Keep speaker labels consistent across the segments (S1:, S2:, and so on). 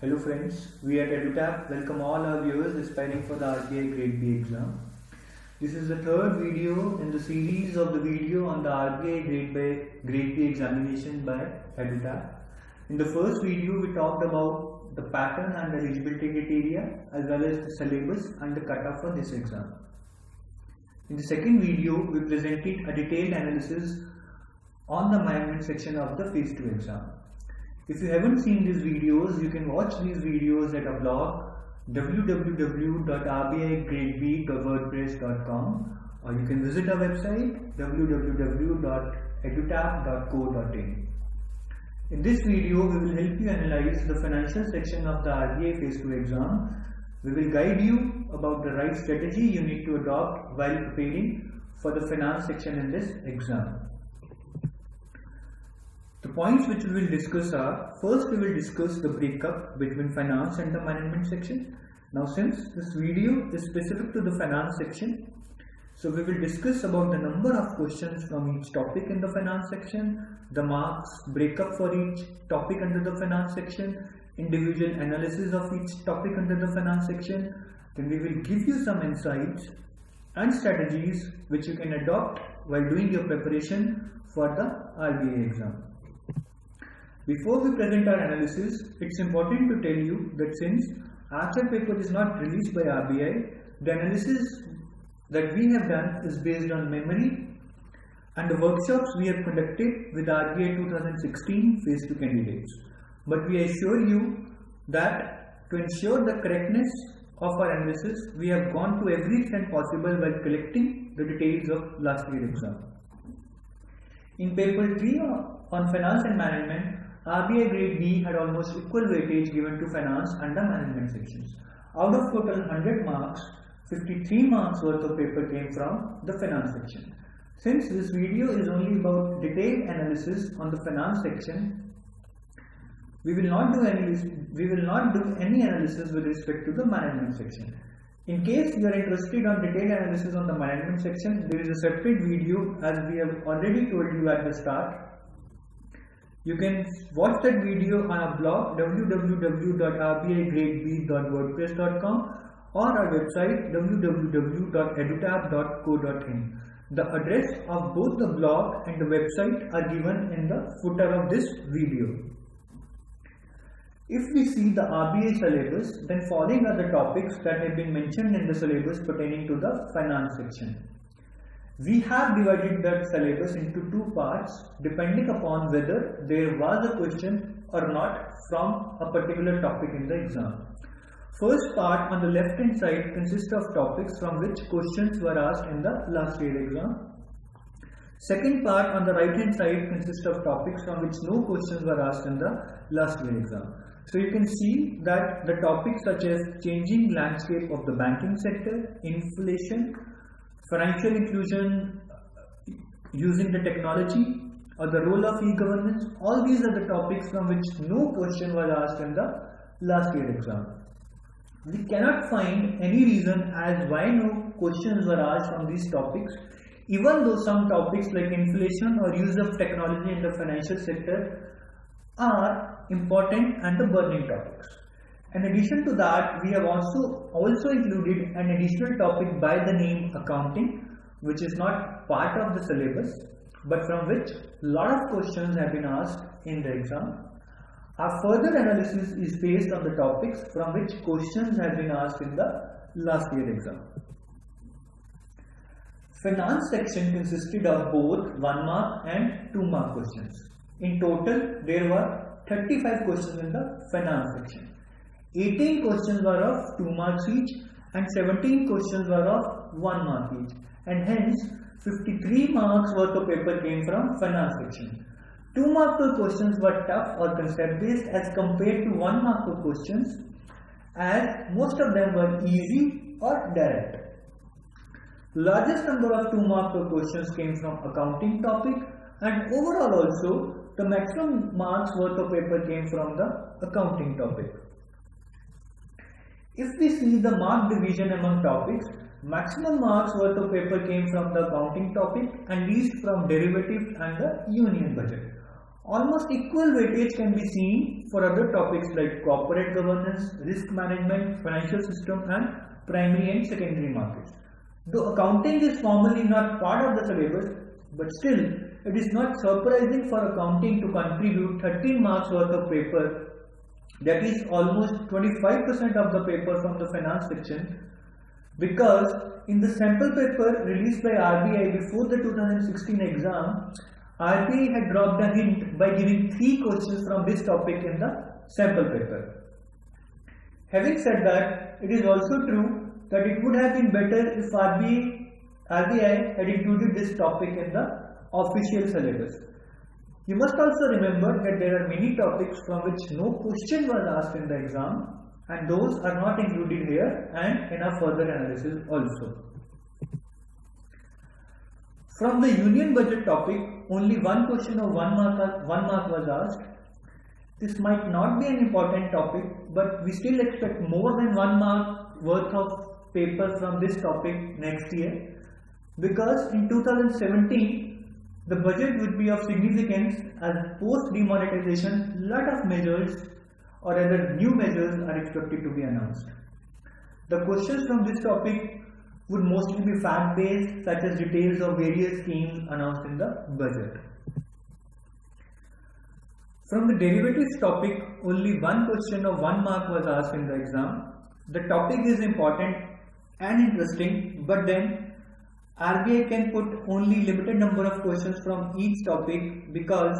S1: Hello friends, we at EduTap welcome all our viewers aspiring for the RBI Grade B exam. This is the third video in the series of the video on the RBI Grade B examination by EduTap. In the first video, we talked about the pattern and eligibility criteria as well as the syllabus and the cutoff for this exam. In the second video, we presented a detailed analysis on the management section of the Phase 2 exam. If you haven't seen these videos, you can watch these videos at our blog www.rbigradeb.wordpress.com, or you can visit our website www.edutap.co.in. In this video, we will help you analyze the financial section of the RBI Phase 2 exam. We will guide you about the right strategy you need to adopt while preparing for the finance section in this exam. The points which we will discuss are, first we will discuss the breakup between finance and the management section. Now since this video is specific to the finance section, so we will discuss about the number of questions from each topic in the finance section, the marks breakup for each topic under the finance section, individual analysis of each topic under the finance section. Then we will give you some insights and strategies which you can adopt while doing your preparation for the RBI exam. Before we present our analysis, it's important to tell you that since actual paper is not released by RBI, the analysis that we have done is based on memory and the workshops we have conducted with RBI 2016 Phase 2 candidates. But we assure you that to ensure the correctness of our analysis, we have gone to every extent possible while collecting the details of last year's exam. In paper 3 on finance and management, RBI Grade B had almost equal weightage given to finance and the management sections. Out of total 100 marks, 53 marks worth of paper came from the finance section. Since this video is only about detailed analysis on the finance section, we will not do any analysis with respect to the management section. In case you are interested on detailed analysis on the management section, there is a separate video as we have already told you at the start. You can watch that video on our blog www.rbigradeb.wordpress.com or our website www.edutap.co.in. The address of both the blog and the website are given in the footer of this video. If we see the RBI syllabus, then following are the topics that have been mentioned in the syllabus pertaining to the finance section. We have divided that syllabus into two parts depending upon whether there was a question or not from a particular topic in the exam. First part on the left hand side consists of topics from which questions were asked in the last year exam. Second part on the right hand side consists of topics from which no questions were asked in the last year exam. So you can see that the topics such as changing landscape of the banking sector, inflation, financial inclusion using the technology, or the role of e-governance, all these are the topics from which no question was asked in the last year exam. We cannot find any reason as why no questions were asked from these topics, even though some topics like inflation or use of technology in the financial sector are important and the burning topics. In addition to that, we have also included an additional topic by the name accounting, which is not part of the syllabus, but from which a lot of questions have been asked in the exam. Our further analysis is based on the topics from which questions have been asked in the last year exam. Finance section consisted of both 1 mark and 2 mark questions. In total, there were 35 questions in the finance section. 18 questions were of 2 marks each and 17 questions were of 1 mark each, and hence 53 marks worth of paper came from finance section. 2 mark questions were tough or concept based as compared to 1 mark questions, as most of them were easy or direct. Largest number of 2 mark questions came from accounting topic, and overall also the maximum marks worth of paper came from the accounting topic. If we see the mark division among topics, maximum marks worth of paper came from the accounting topic and least from derivatives and the union budget. Almost equal weightage can be seen for other topics like corporate governance, risk management, financial system and primary and secondary markets. Though accounting is formally not part of the syllabus, but still it is not surprising for accounting to contribute 13 marks worth of paper, that is almost 25% of the paper from the finance section, because in the sample paper released by RBI before the 2016 exam, RBI had dropped a hint by giving 3 questions from this topic in the sample paper. Having said that, it is also true that it would have been better if RBI had included this topic in the official syllabus. You must also remember that there are many topics from which no question was asked in the exam, and those are not included here and in our further analysis also. From the union budget topic, only one question of 1 mark was asked. This might not be an important topic, but we still expect more than 1 mark worth of paper from this topic next year, because in 2017 the budget would be of significance, as post demonetization lot of measures or rather new measures are expected to be announced. The questions from this topic would mostly be fact based, such as details of various schemes announced in the budget. From the derivatives topic, only one question of 1 mark was asked in the exam. The topic is important and interesting, but then RBI can put only limited number of questions from each topic, because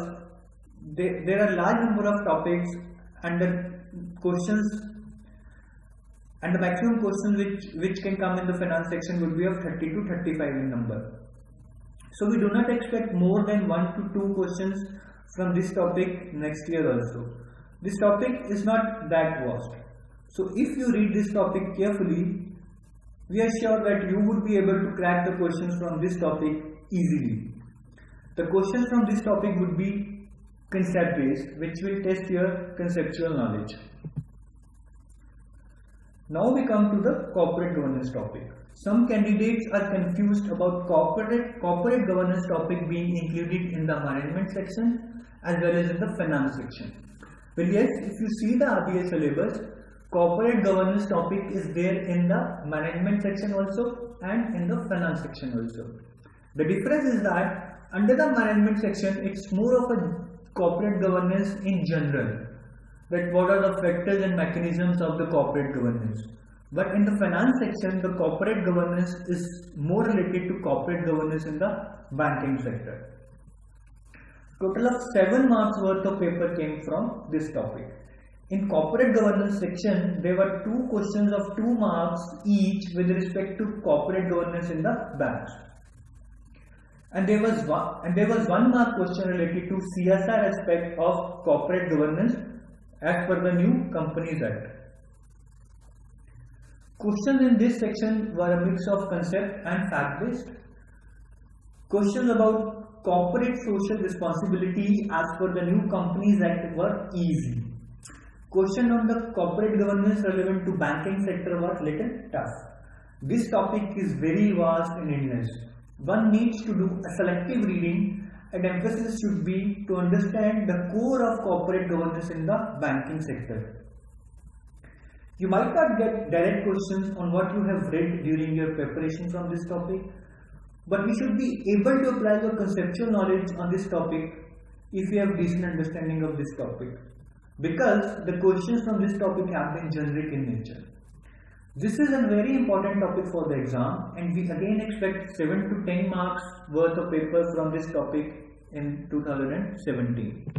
S1: there are large number of topics and the questions and the maximum questions which can come in the finance section would be of 30 to 35 in number. So we do not expect more than 1 to 2 questions from this topic next year also. This topic is not that vast. So if you read this topic carefully, we are sure that you would be able to crack the questions from this topic easily. The questions from this topic would be concept based, which will test your conceptual knowledge. Now we come to the corporate governance topic. Some candidates are confused about corporate governance topic being included in the management section as well as in the finance section. Well, yes, if you see the RBI syllabus, corporate governance topic is there in the management section also and in the finance section also. The difference is that under the management section, it's more of a corporate governance in general, that what are the factors and mechanisms of the corporate governance. But in the finance section, the corporate governance is more related to corporate governance in the banking sector. Total of 7 marks worth of paper came from this topic. In corporate governance section, there were 2 questions of 2 marks each with respect to corporate governance in the banks. And there was 1 mark question related to CSR aspect of corporate governance as per the new Companies Act. Questions in this section were a mix of concept and fact based. Questions about corporate social responsibility as per the new Companies Act were easy. Question on the corporate governance relevant to banking sector was little tough. This topic is very vast and endless. One needs to do a selective reading, and emphasis should be to understand the core of corporate governance in the banking sector. You might not get direct questions on what you have read during your preparation from this topic, but you should be able to apply your conceptual knowledge on this topic if you have decent understanding of this topic, because the questions from this topic have been generic in nature. This is a very important topic for the exam, and we again expect 7 to 10 marks worth of paper from this topic in 2017.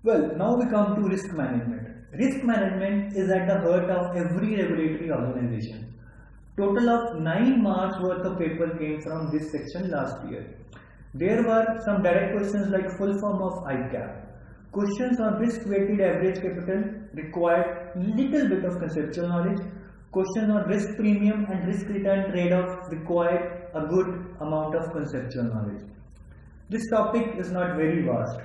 S1: Well, now we come to risk management. Risk management is at the heart of every regulatory organization. Total of 9 marks worth of paper came from this section last year. There were some direct questions like full form of ICAP. Questions on risk-weighted average capital required little bit of conceptual knowledge. Questions on risk premium and risk return trade-off required a good amount of conceptual knowledge. This topic is not very vast.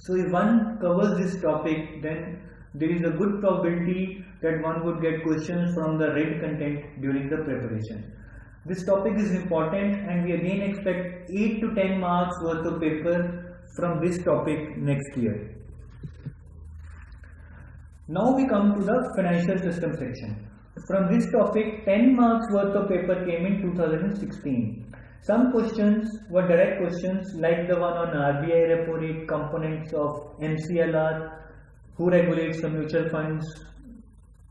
S1: So if one covers this topic, then there is a good probability that one would get questions from the read content during the preparation. This topic is important, and we again expect 8 to 10 marks worth of paper from this topic next year. Now we come to the financial system section. From this topic, 10 marks worth of paper came in 2016. Some questions were direct questions like the one on RBI repo rate, components of MCLR, who regulates the mutual funds,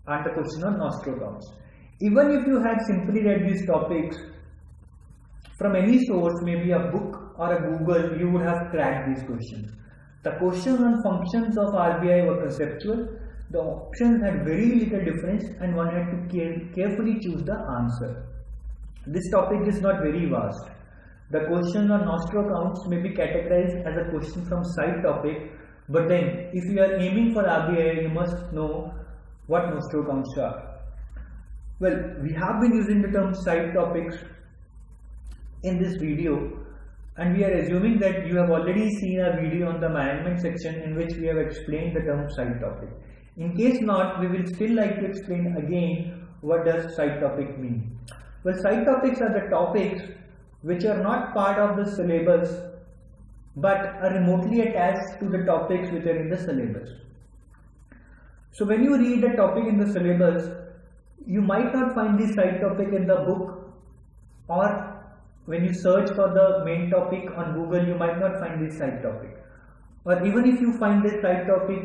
S1: and the question on nostro accounts. Even if you had simply read these topics from any source, maybe a book or a Google, you would have cracked these questions. The questions on functions of RBI were conceptual. The options had very little difference and one had to carefully choose the answer. This topic is not very vast. The question on nostro accounts may be categorized as a question from side topic, but then if you are aiming for RBI, you must know what nostro accounts are. Well, we have been using the term side topics in this video, and we are assuming that you have already seen a video on the management section in which we have explained the term side topic. In case not, we will still like to explain again what does side topic mean. Well, side topics are the topics which are not part of the syllabus but are remotely attached to the topics which are in the syllabus. So when you read a topic in the syllabus, you might not find this side topic in the book, or when you search for the main topic on Google, you might not find this side topic. Or even if you find this side topic,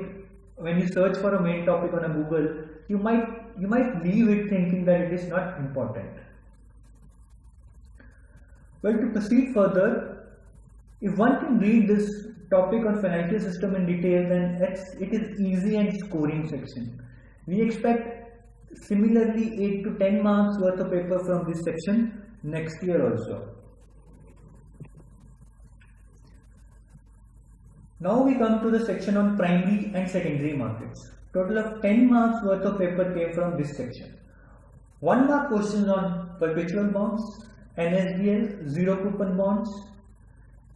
S1: when you search for a main topic on a Google, you might leave it thinking that it is not important. Well, to proceed further, if one can read this topic on financial system in detail, then it is easy and scoring section. We expect similarly 8 to 10 marks worth of paper from this section next year also. Now we come to the section on primary and secondary markets. Total of 10 marks worth of paper came from this section. 1 mark questions on perpetual bonds, NSDL, zero coupon bonds,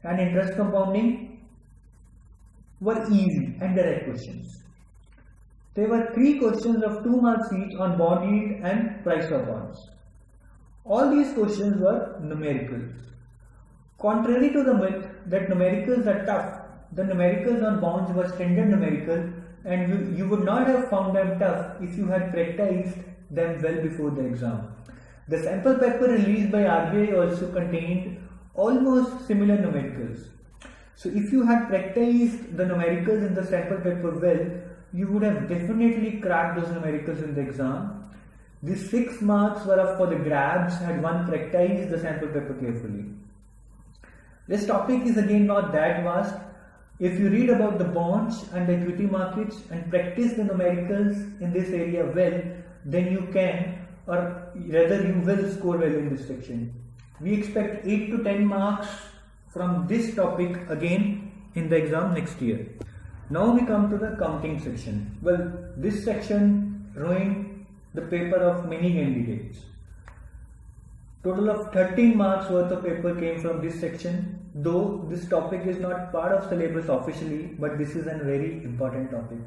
S1: and interest compounding were easy and direct questions. There were 3 questions of 2 marks each on bond yield and price of bonds. All these questions were numericals. Contrary to the myth that numericals are tough, the numericals on bonds were standard numerical, and you would not have found them tough if you had practiced them well before the exam. The sample paper released by RBI also contained almost similar numericals. So if you had practiced the numericals in the sample paper well, you would have definitely cracked those numericals in the exam. These 6 marks were up for the grabs had one practiced the sample paper carefully. This topic is again not that vast. If you read about the bonds and the equity markets and practice the numericals in this area well, then you can, or rather you will, score well in this section. We expect 8 to 10 marks from this topic again in the exam next year. Now we come to the counting section. Well, this section ruined the paper of many candidates. Total of 13 marks worth of paper came from this section. Though this topic is not part of syllabus officially, but this is a very important topic.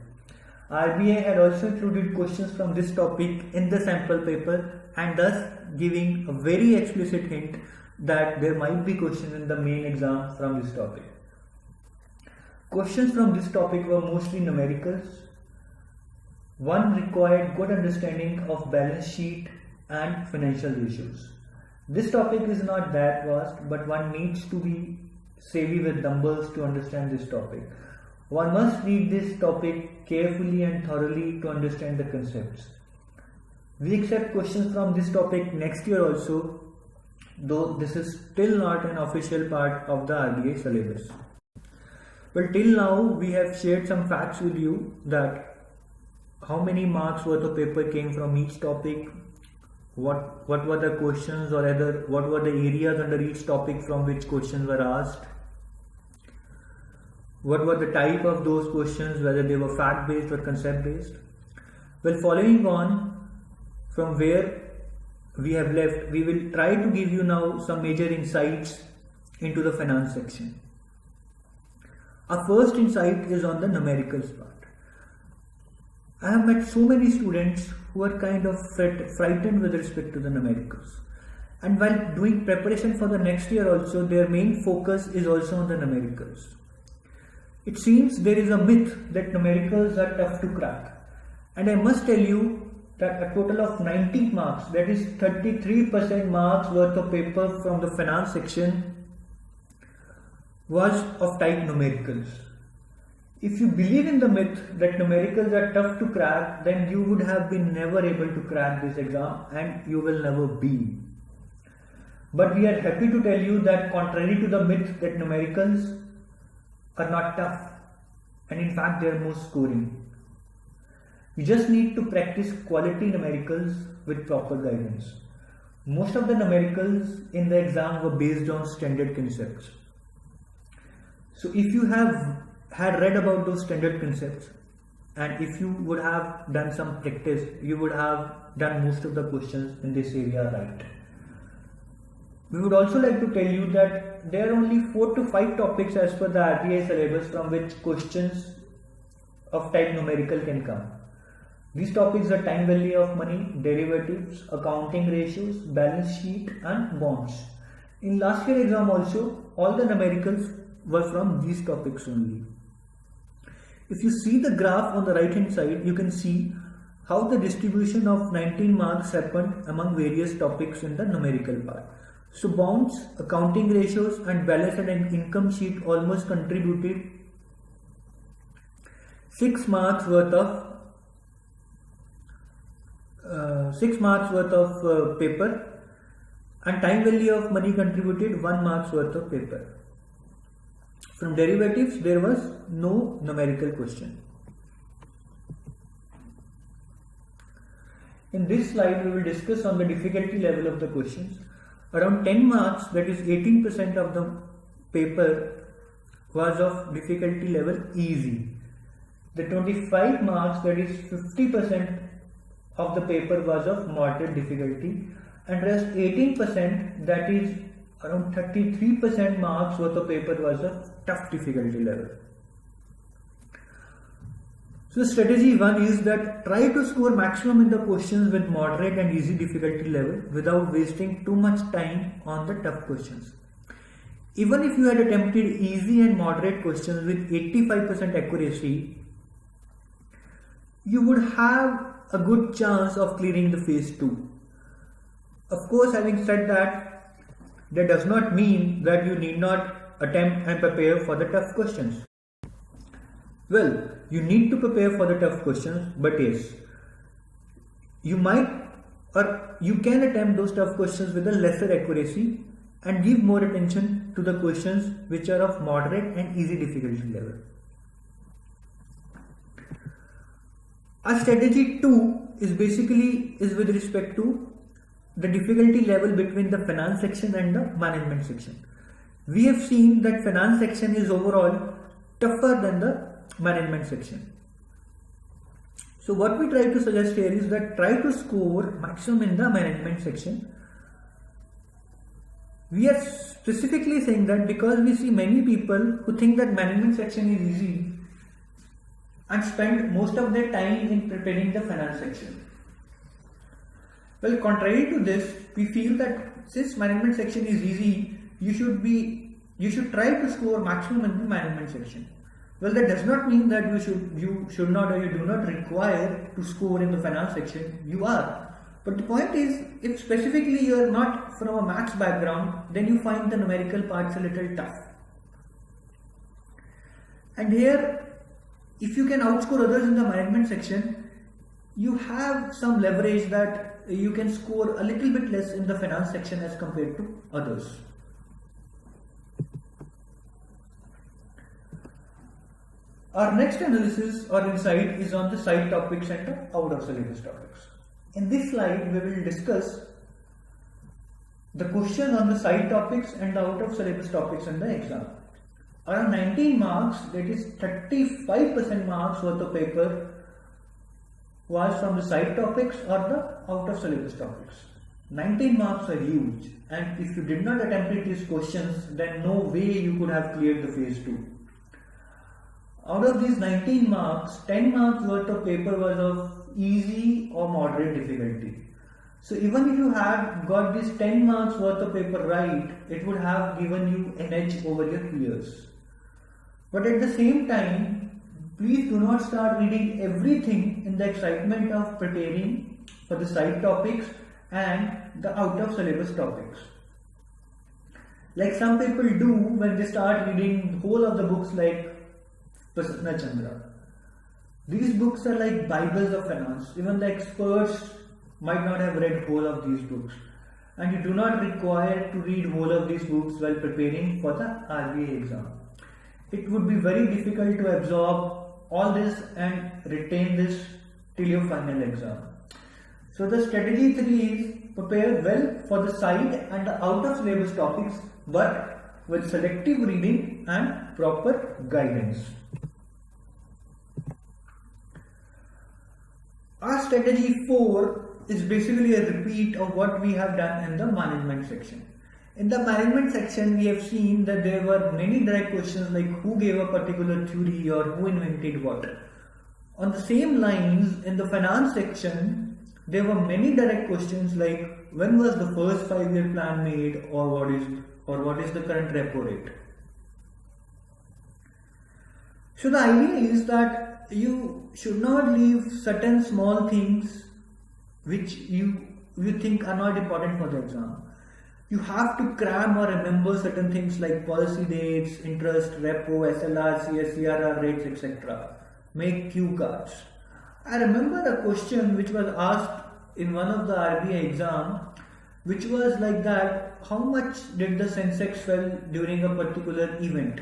S1: RBI had also included questions from this topic in the sample paper, and thus giving a very explicit hint that there might be questions in the main exam from this topic. Questions from this topic were mostly numericals. One required good understanding of balance sheet and financial ratios. This topic is not that vast, but one needs to be savvy with numbers to understand this topic. One must read this topic carefully and thoroughly to understand the concepts. We accept questions from this topic next year also, though this is still not an official part of the RBI syllabus. Well, till now we have shared some facts with you, that how many marks worth of paper came from each topic, what were the questions, or rather what were the areas under each topic from which questions were asked, what were the type of those questions, whether they were fact based or concept based. Well, following on from where we have left, we will try to give you now some major insights into the finance section. Our first insight is on the numericals part. I have met so many students who are kind of frightened with respect to the numericals. And while doing preparation for the next year also, their main focus is also on the numericals. It seems there is a myth that numericals are tough to crack, and I must tell you that a total of 90 marks, that is 33% marks worth of paper from the finance section was of type numericals. If you believe in the myth that numericals are tough to crack, then you would have been never able to crack this exam, and you will never be. But we are happy to tell you that contrary to the myth that numericals are not tough, and in fact they are more scoring. You just need to practice quality numericals with proper guidance. Most of the numericals in the exam were based on standard concepts. So if you have had read about those standard concepts, and if you would have done some practice, you would have done most of the questions in this area right. We would also like to tell you that there are only 4 to 5 topics as per the RBI syllabus from which questions of type numerical can come. These topics are time value of money, derivatives, accounting ratios, balance sheet and bonds. In last year exam also, all the numericals were from these topics only. If you see the graph on the right hand side, you can see how the distribution of 19 marks happened among various topics in the numerical part. So bonds, accounting ratios and balance and income sheet almost contributed 6 marks worth of paper, and time value of money contributed 1 marks worth of paper. From derivatives there was no numerical question. In this slide we will discuss on the difficulty level of the questions. Around 10 marks, that is 18% of the paper was of difficulty level easy. The 25 marks, that is 50% of the paper was of moderate difficulty, and rest 18%, that is around 33% marks worth of paper was of tough difficulty level. So strategy 1 is that try to score maximum in the questions with moderate and easy difficulty level without wasting too much time on the tough questions. Even if you had attempted easy and moderate questions with 85% accuracy, you would have a good chance of clearing the phase 2. Of course, having said that, that does not mean that you need not attempt and prepare for the tough questions. Well, you need to prepare for the tough questions, but yes, you might or you can attempt those tough questions with a lesser accuracy and give more attention to the questions which are of moderate and easy difficulty level. Our strategy 2 is with respect to the difficulty level between the finance section and the management section. We have seen that finance section is overall tougher than the management section. So what we try to suggest here is that try to score maximum in the management section. We are specifically saying that because we see many people who think that management section is easy and spend most of their time in preparing the finance section. Well, contrary to this, we feel that since management section is easy, you should try to score maximum in the management section. Well, that does not mean that you should not or you do not require to score in the finance section. You are. But the point is, if specifically you are not from a maths background, then you find the numerical parts a little tough. And here, if you can outscore others in the management section, you have some leverage that you can score a little bit less in the finance section as compared to others. Our next analysis or insight is on the side topics and the out of syllabus topics. In this slide, we will discuss the questions on the side topics and the out of syllabus topics in the exam. Around 19 marks, that is 35% marks worth of paper was from the side topics or the out of syllabus topics. 19 marks are huge, and if you did not attempt these questions, then no way you could have cleared the phase 2. Out of these 19 marks, 10 marks worth of paper was of easy or moderate difficulty. So even if you had got this 10 marks worth of paper right, it would have given you an edge over your peers. But at the same time, please do not start reading everything in the excitement of preparing for the side topics and the out of syllabus topics. Like some people do when they start reading the whole of the books like Prasanna Chandra. These books are like Bibles of finance. Even the experts might not have read whole of these books. And you do not require to read whole of these books while preparing for the RBI exam. It would be very difficult to absorb all this and retain this till your final exam. So the strategy 3 is prepare well for the side and the out of syllabus topics, but with selective reading and proper guidance. Our strategy 4 is basically a repeat of what we have done in the management section. In the management section, we have seen that there were many direct questions like who gave a particular theory or who invented what. On the same lines, in the finance section, there were many direct questions like when was the first 5-year plan made, or what is the current repo rate. So the idea is that you should not leave certain small things which you think are not important for the exam. You have to cram or remember certain things like policy dates, interest, repo, SLR, CS, CRR rates, etc. Make cue cards. I remember a question which was asked in one of the RBI exam, which was like that: how much did the Sensex fell during a particular event?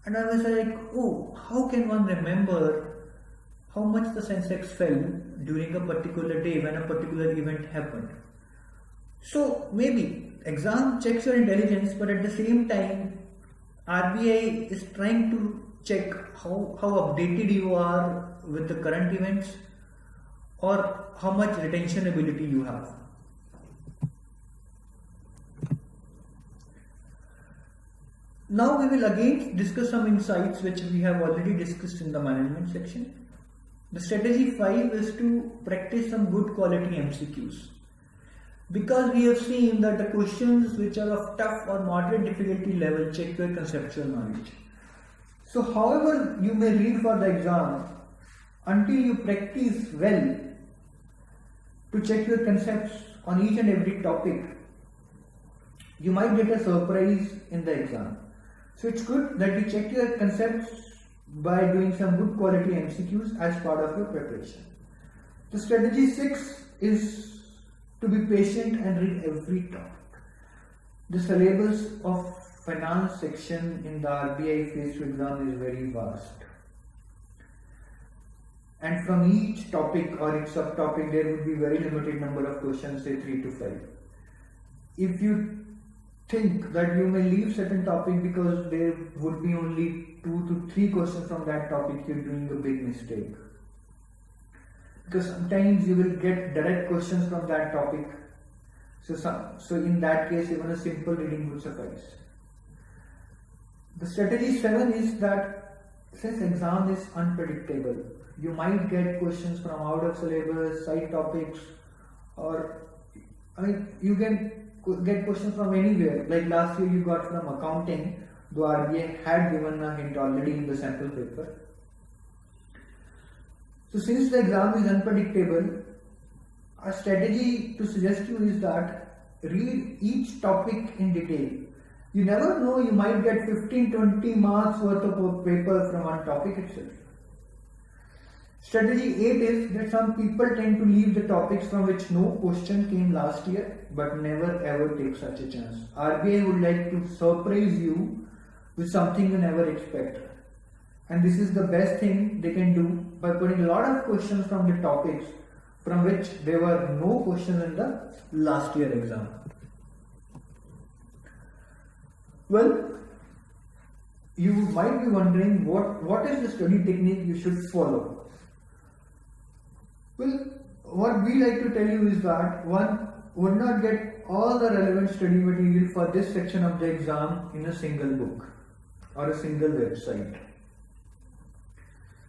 S1: And I was like, oh, how can one remember how much the Sensex fell during a particular day when a particular event happened? So maybe exam checks your intelligence, but at the same time RBI is trying to check how updated you are with the current events or how much retention ability you have. Now we will again discuss some insights which we have already discussed in the management section. The strategy 5 is to practice some good quality MCQs. Because we have seen that the questions which are of tough or moderate difficulty level check your conceptual knowledge. So however you may read for the exam, until you practice well to check your concepts on each and every topic, you might get a surprise in the exam. So it's good that you check your concepts by doing some good quality MCQs as part of your preparation. The strategy 6 is to be patient and read every topic. The syllabus of finance section in the RBI phase 2 exam is very vast. And from each topic or each subtopic there would be very limited number of questions, say 3 to 5. If you think that you may leave certain topic because there would be only 2 to 3 questions from that topic, you're doing a big mistake. Because sometimes you will get direct questions from that topic. So in that case, even a simple reading would suffice. The strategy 7 is that since exam is unpredictable, you might get questions from out of syllabus, side topics, or you can get questions from anywhere. Like last year you got from accounting, though RBI had given a hint already in the sample paper. So since the exam is unpredictable, our strategy to suggest you is that read each topic in detail. You never know, you might get 15-20 marks worth of paper from one topic itself. Strategy 8 is that some people tend to leave the topics from which no question came last year, but never ever take such a chance. RBI would like to surprise you with something you never expect. And this is the best thing they can do by putting a lot of questions from the topics from which there were no questions in the last year exam. Well, you might be wondering what is the study technique you should follow. Well, what we like to tell you is that one would not get all the relevant study material for this section of the exam in a single book or a single website.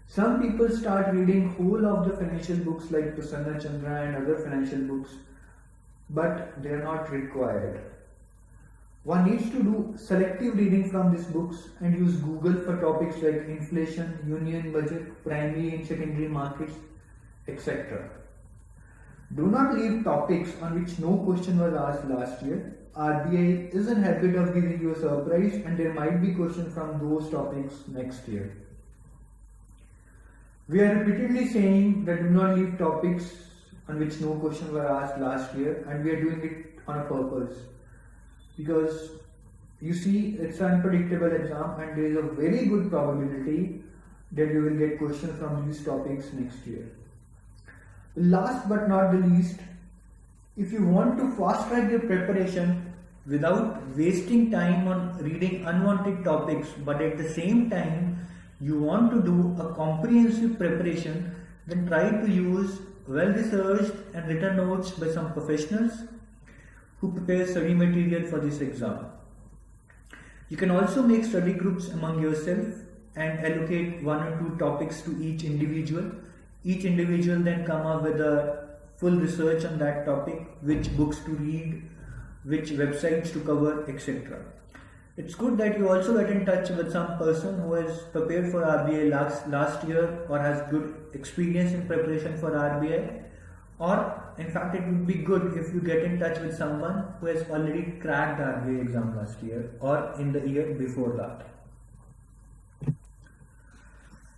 S1: Some people start reading whole of the financial books like Prasanna Chandra and other financial books, but they are not required. One needs to do selective reading from these books and use Google for topics like inflation, union budget, primary and secondary markets, etc. Do not leave topics on which no question was asked last year. RBI is in habit of giving you a surprise and there might be questions from those topics next year. We are repeatedly saying that do not leave topics on which no questions were asked last year, and we are doing it on a purpose. Because you see, it's an unpredictable exam and there is a very good probability that you will get questions from these topics next year. Last but not the least, if you want to fast track your preparation without wasting time on reading unwanted topics, but at the same time you want to do a comprehensive preparation, then try to use well-researched and written notes by some professionals who prepare study material for this exam. You can also make study groups among yourself and allocate 1 or 2 topics to each individual. Each individual then come up with a full research on that topic, which books to read, which websites to cover, etc. It's good that you also get in touch with some person who has prepared for RBI last year or has good experience in preparation for RBI, or in fact it would be good if you get in touch with someone who has already cracked the RBI exam last year or in the year before that.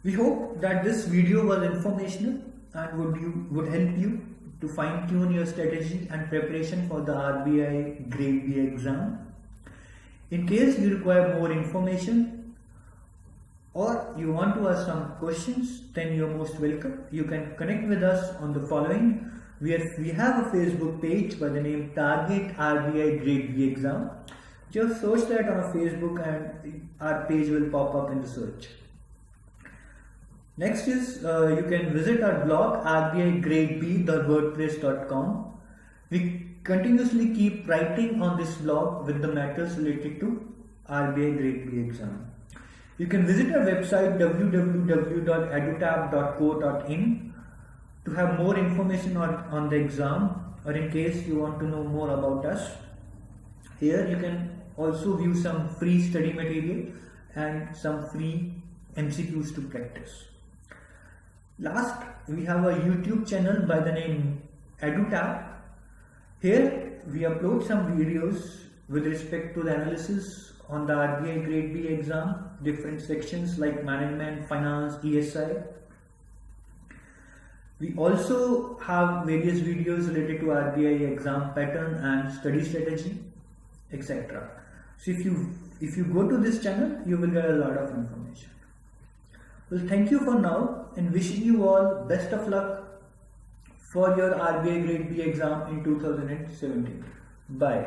S1: We hope that this video was informational and would help you to fine-tune your strategy and preparation for the RBI Grade B exam. In case you require more information or you want to ask some questions, then you are most welcome. You can connect with us on the following. We have a Facebook page by the name Target RBI Grade B exam. Just search that on Facebook and our page will pop up in the search. Next is you can visit our blog rbigradeb.wordpress.com. We continuously keep writing on this blog with the matters related to RBI Grade B exam. You can visit our website www.edutab.co.in to have more information on the exam, or in case you want to know more about us. Here you can also view some free study material and some free MCQs to practice. Last, we have a YouTube channel by the name EduTab. Here we upload some videos with respect to the analysis on the RBI Grade B exam, different sections like management, finance, ESI. We also have various videos related to RBI exam pattern and study strategy, etc. So if you go to this channel, you will get a lot of information. Well, thank you for now and wishing you all best of luck for your RBI Grade B exam in 2017. Bye.